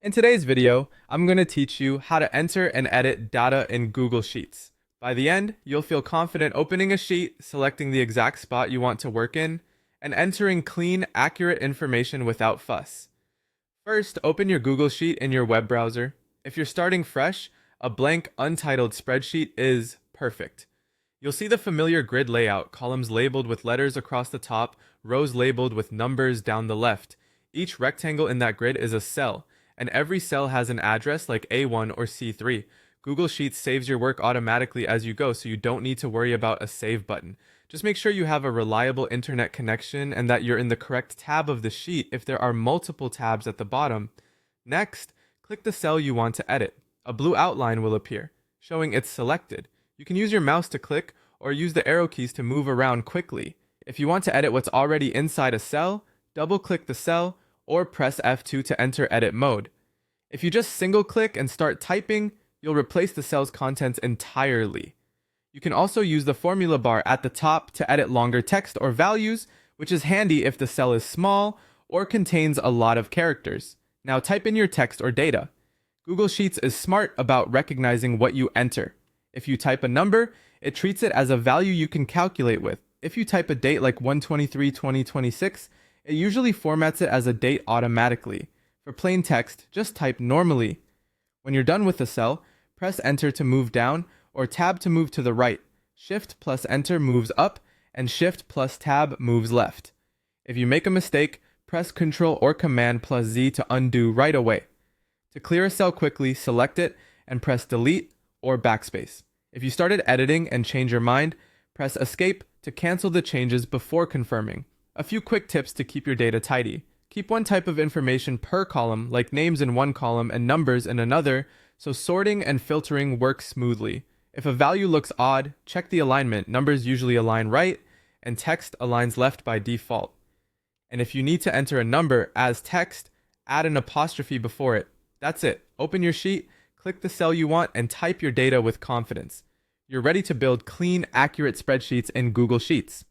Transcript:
In today's video, I'm going to teach you how to enter and edit data in Google Sheets. By the end, you'll feel confident opening a sheet, selecting the exact spot you want to work in, and entering clean, accurate information without fuss. First, open your Google Sheet in your web browser. If you're starting fresh, a blank, untitled spreadsheet is perfect. You'll see the familiar grid layout, columns labeled with letters across the top, rows labeled with numbers down the left. Each rectangle in that grid is a cell, and every cell has an address like A1 or C3. Google Sheets saves your work automatically as you go, so you don't need to worry about a save button. Just make sure you have a reliable internet connection and that you're in the correct tab of the sheet if there are multiple tabs at the bottom. Next, click the cell you want to edit. A blue outline will appear, showing it's selected. You can use your mouse to click or use the arrow keys to move around quickly. If you want to edit what's already inside a cell, double-click the cell or press F2 to enter edit mode. If you just single-click and start typing, you'll replace the cell's contents entirely. You can also use the formula bar at the top to edit longer text or values, which is handy if the cell is small or contains a lot of characters. Now type in your text or data. Google Sheets is smart about recognizing what you enter. If you type a number, it treats it as a value you can calculate with. If you type a date like 1/23/2026, it usually formats it as a date automatically. For plain text, just type normally. When you're done with the cell, press Enter to move down or Tab to move to the right. Shift plus Enter moves up and Shift plus Tab moves left. If you make a mistake, press Ctrl or Command plus Z to undo right away. To clear a cell quickly, select it and press Delete or Backspace. If you started editing and change your mind, press Escape to cancel the changes before confirming. A few quick tips to keep your data tidy. Keep one type of information per column, like names in one column and numbers in another, so sorting and filtering work smoothly. If a value looks odd, check the alignment. Numbers usually align right, and text aligns left by default. And if you need to enter a number as text, add an apostrophe before it. That's it. Open your sheet, click the cell you want, and type your data with confidence. You're ready to build clean, accurate spreadsheets in Google Sheets.